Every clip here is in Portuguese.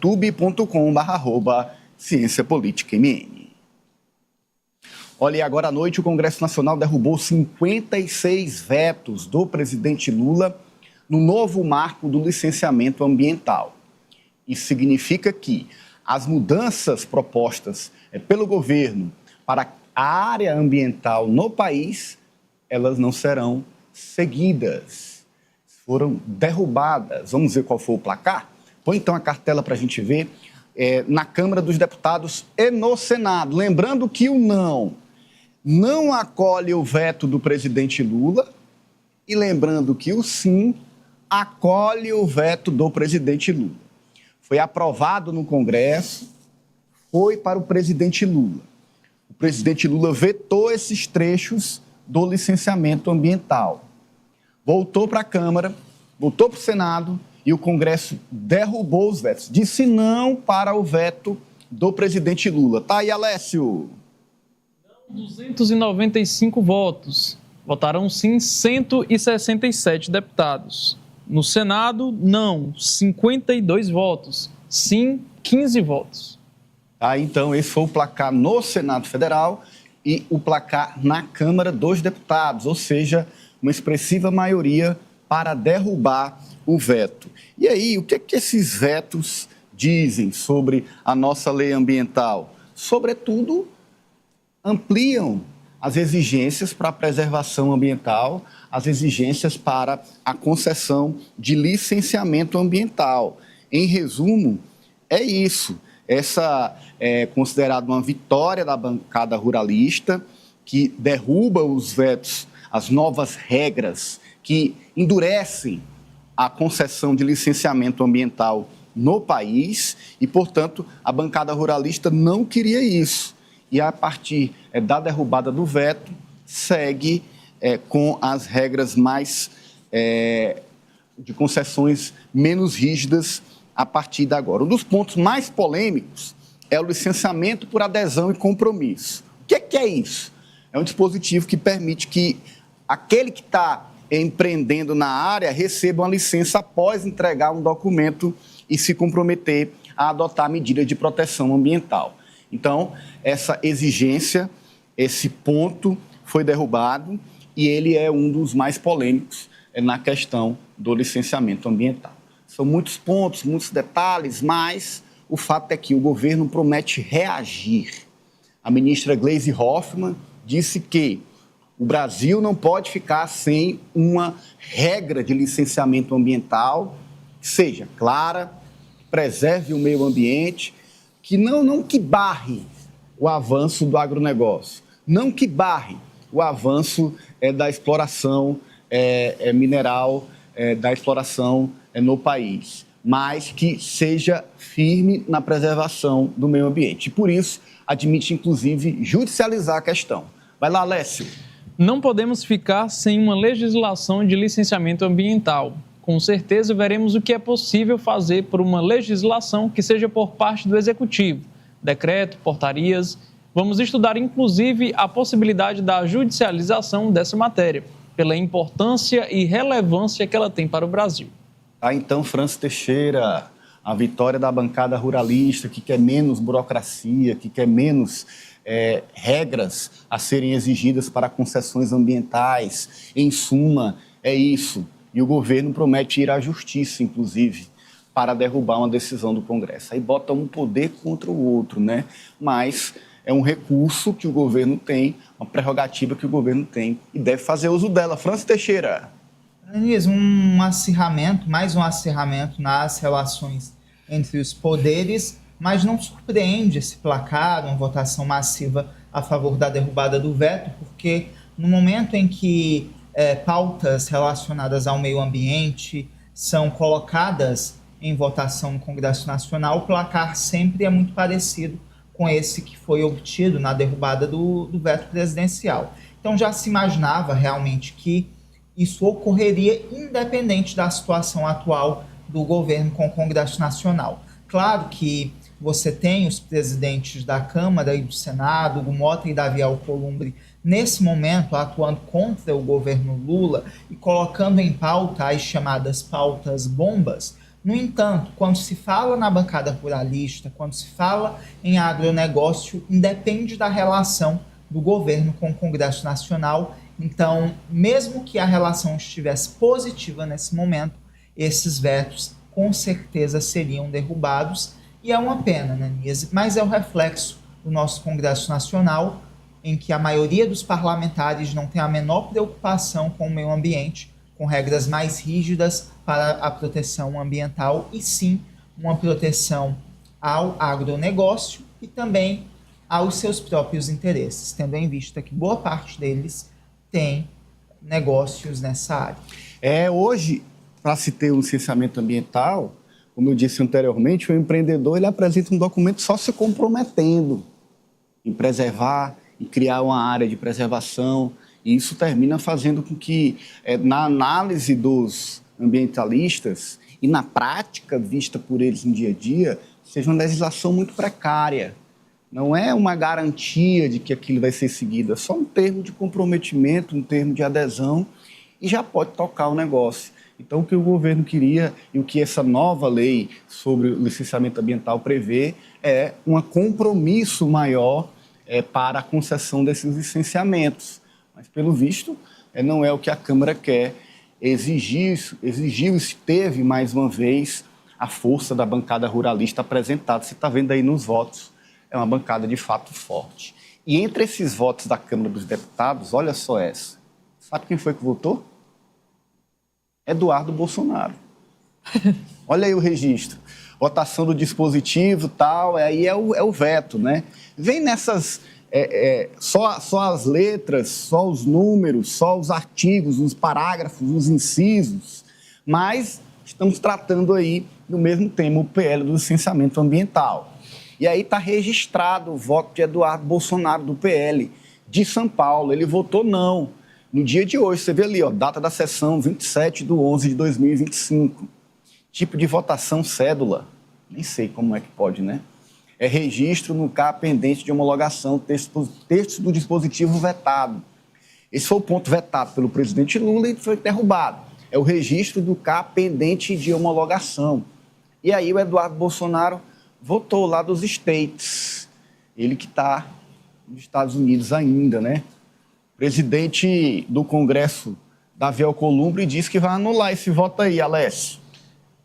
youtube.com/ciênciapoliticamn. Olha, e agora à noite o Congresso Nacional derrubou 56 vetos do presidente Lula no novo marco do licenciamento ambiental. Isso significa que as mudanças propostas pelo governo para a área ambiental no país, elas não serão seguidas. Foram derrubadas. Vamos ver qual foi o placar? Põe então a cartela para a gente ver. Na Câmara dos Deputados e no Senado. Lembrando que o não acolhe o veto do presidente Lula e lembrando que o sim acolhe o veto do presidente Lula. Foi aprovado no Congresso, foi para o presidente Lula. O presidente Lula vetou esses trechos do licenciamento ambiental. Voltou para a Câmara, voltou para o Senado e o Congresso derrubou os vetos. Disse não para o veto do presidente Lula. Tá aí, Alessio. 295 votos. Votaram sim 167 deputados. No Senado, não, 52 votos. Sim, 15 votos. Então, esse foi o placar no Senado Federal e o placar na Câmara dos Deputados, ou seja, uma expressiva maioria para derrubar o veto. E aí, o que é que esses vetos dizem sobre a nossa lei ambiental? Sobretudo, ampliam as exigências para a preservação ambiental, as exigências para a concessão de licenciamento ambiental. Em resumo, é isso. Essa é considerada uma vitória da bancada ruralista, que derruba os vetos, as novas regras que endurecem a concessão de licenciamento ambiental no país e, portanto, a bancada ruralista não queria isso. E, a partir da derrubada do veto, segue com as regras mais de concessões menos rígidas a partir de agora. Um dos pontos mais polêmicos é o licenciamento por adesão e compromisso. O que é isso? É um dispositivo que permite que aquele que está empreendendo na área receba uma licença após entregar um documento e se comprometer a adotar medidas de proteção ambiental. Então, essa exigência, esse ponto foi derrubado e ele é um dos mais polêmicos na questão do licenciamento ambiental. São muitos pontos, muitos detalhes, mas o fato é que o governo promete reagir. A ministra Gleisi Hoffmann disse que o Brasil não pode ficar sem uma regra de licenciamento ambiental que seja clara, que preserve o meio ambiente, que não que barre o avanço do agronegócio, não que barre o avanço da exploração mineral, da exploração no país, mas que seja firme na preservação do meio ambiente. E por isso, admite, inclusive, judicializar a questão. Vai lá, Alessio. Não podemos ficar sem uma legislação de licenciamento ambiental. Com certeza veremos o que é possível fazer por uma legislação que seja por parte do Executivo. Decreto, portarias. Vamos estudar, inclusive, a possibilidade da judicialização dessa matéria, pela importância e relevância que ela tem para o Brasil. Então, Francis Teixeira, a vitória da bancada ruralista, que quer menos burocracia, que quer menos regras a serem exigidas para concessões ambientais. Em suma, é isso. E o governo promete ir à justiça, inclusive, para derrubar uma decisão do Congresso. Aí bota um poder contra o outro, né? Mas é um recurso que o governo tem, uma prerrogativa que o governo tem e deve fazer uso dela. Francis Teixeira. Anís, mais um acirramento nas relações entre os poderes, mas não surpreende esse placar, uma votação massiva a favor da derrubada do veto, porque no momento em que pautas relacionadas ao meio ambiente são colocadas em votação no Congresso Nacional, o placar sempre é muito parecido com esse que foi obtido na derrubada do veto presidencial. Então já se imaginava realmente que isso ocorreria independente da situação atual do governo com o Congresso Nacional. Claro que você tem os presidentes da Câmara e do Senado, Hugo Mota e Davi Alcolumbre, nesse momento atuando contra o governo Lula e colocando em pauta as chamadas pautas bombas, No entanto, quando se fala na bancada ruralista, quando se fala em agronegócio, independe da relação do governo com o Congresso Nacional. Então, mesmo que a relação estivesse positiva nesse momento, esses vetos com certeza seriam derrubados. E é uma pena, né, Nise? Mas é o reflexo do nosso Congresso Nacional, em que a maioria dos parlamentares não tem a menor preocupação com o meio ambiente, com regras mais rígidas para a proteção ambiental, e sim uma proteção ao agronegócio e também aos seus próprios interesses, tendo em vista que boa parte deles tem negócios nessa área. Hoje, para se ter um licenciamento ambiental, como eu disse anteriormente, o empreendedor ele apresenta um documento só se comprometendo em preservar, em criar uma área de preservação, e isso termina fazendo com que, na análise dos ambientalistas e na prática vista por eles no dia a dia, seja uma legislação muito precária. Não é uma garantia de que aquilo vai ser seguido, é só um termo de comprometimento, um termo de adesão, e já pode tocar o negócio. Então, o que o governo queria e o que essa nova lei sobre o licenciamento ambiental prevê é um compromisso maior para a concessão desses licenciamentos. Mas, pelo visto, não é o que a Câmara quer. Exigiu e teve, mais uma vez, a força da bancada ruralista apresentada. Você está vendo aí nos votos, é uma bancada de fato forte. E entre esses votos da Câmara dos Deputados, olha só essa. Sabe quem foi que votou? Eduardo Bolsonaro. Olha aí o registro. Votação do dispositivo, tal, aí é o veto, né? Vem nessas... só as letras, só os números, só os artigos, os parágrafos, os incisos, mas estamos tratando aí do mesmo tema, o PL do licenciamento ambiental. E aí está registrado o voto de Eduardo Bolsonaro, do PL, de São Paulo. Ele votou não. No dia de hoje, você vê ali, data da sessão, 27/11/2025. Tipo de votação, cédula. Nem sei como é que pode, né? É registro no CA pendente de homologação, texto do dispositivo vetado. Esse foi o ponto vetado pelo presidente Lula e foi derrubado. É o registro do CA pendente de homologação. E aí o Eduardo Bolsonaro votou lá dos States. Ele que está nos Estados Unidos ainda, né? O presidente do Congresso, Davi Alcolumbre, disse que vai anular esse voto aí, Alessio.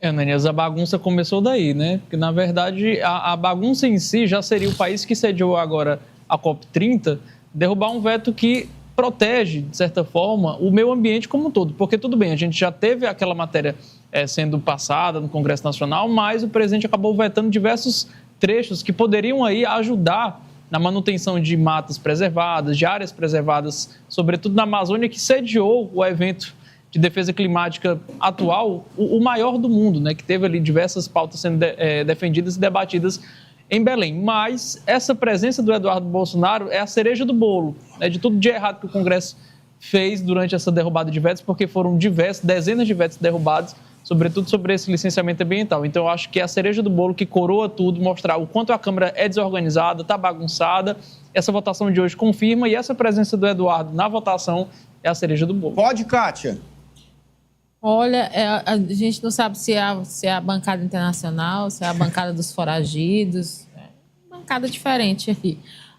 Ananias, a bagunça começou daí, né? Porque, na verdade, a bagunça em si já seria o país que sediou agora a COP30 derrubar um veto que protege, de certa forma, o meio ambiente como um todo. Porque, tudo bem, a gente já teve aquela matéria sendo passada no Congresso Nacional, mas o presidente acabou vetando diversos trechos que poderiam aí ajudar na manutenção de matas preservadas, de áreas preservadas, sobretudo na Amazônia, que sediou o evento de defesa climática atual, o maior do mundo, né, que teve ali diversas pautas sendo defendidas e debatidas em Belém. Mas essa presença do Eduardo Bolsonaro é a cereja do bolo, né, de tudo de errado que o Congresso fez durante essa derrubada de vetos, porque foram dezenas de vetos derrubados, sobretudo sobre esse licenciamento ambiental. Então, eu acho que é a cereja do bolo que coroa tudo, mostrar o quanto a Câmara é desorganizada, está bagunçada. Essa votação de hoje confirma, e essa presença do Eduardo na votação é a cereja do bolo. Pode, Kátia? Olha, a gente não sabe se é a bancada internacional, se é a bancada dos foragidos. Uma bancada diferente aqui.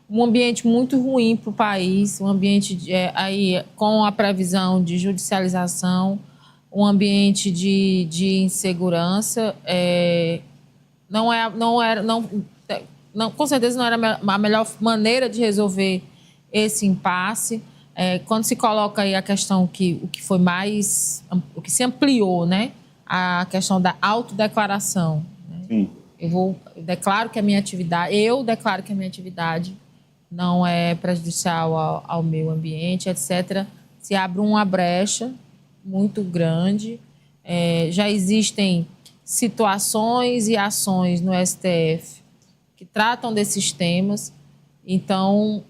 Um ambiente muito ruim para o país, um ambiente aí com a previsão de judicialização, um ambiente de insegurança. Com certeza não era a melhor maneira de resolver esse impasse. Quando se coloca aí a questão o que se ampliou, né? A questão da autodeclaração. Né? Sim. Eu declaro que a minha atividade não é prejudicial ao meio ambiente, etc. Se abre uma brecha muito grande. Já existem situações e ações no STF que tratam desses temas, então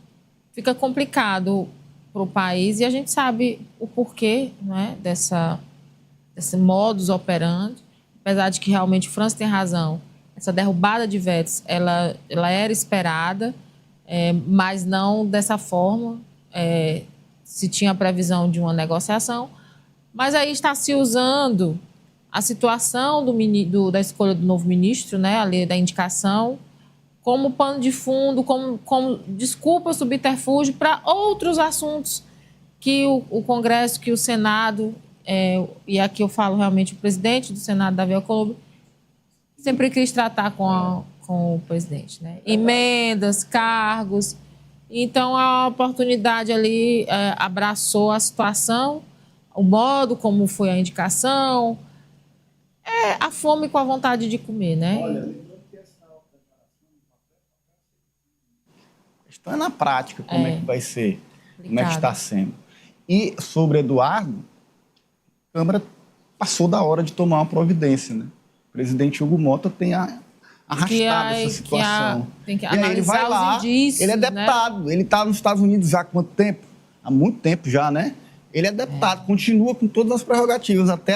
fica complicado para o país, e a gente sabe o porquê, né, desse modus operandi, apesar de que realmente o França tem razão, essa derrubada de vetos, ela era esperada, mas não dessa forma, se tinha a previsão de uma negociação, mas aí está se usando a situação da escolha do novo ministro, né, ali da indicação, como pano de fundo, como desculpa, subterfúgio para outros assuntos que o Congresso, que o Senado, e aqui eu falo realmente o presidente do Senado, Davi Alcolumbre, sempre quis tratar com o presidente, né? Emendas, cargos. Então, a oportunidade ali abraçou a situação, o modo como foi a indicação, a fome com a vontade de comer, né? A questão é na prática, como é que vai ser, como é que Complicado. está sendo. E sobre Eduardo, a Câmara passou da hora de tomar uma providência, né? O presidente Hugo Mota tem arrastado essa situação. Tem que E aí ele analisar vai lá, os indícios, ele é né? deputado, ele está nos Estados Unidos já há quanto tempo? Há muito tempo já, né? Ele é deputado, continua com todas as prerrogativas, até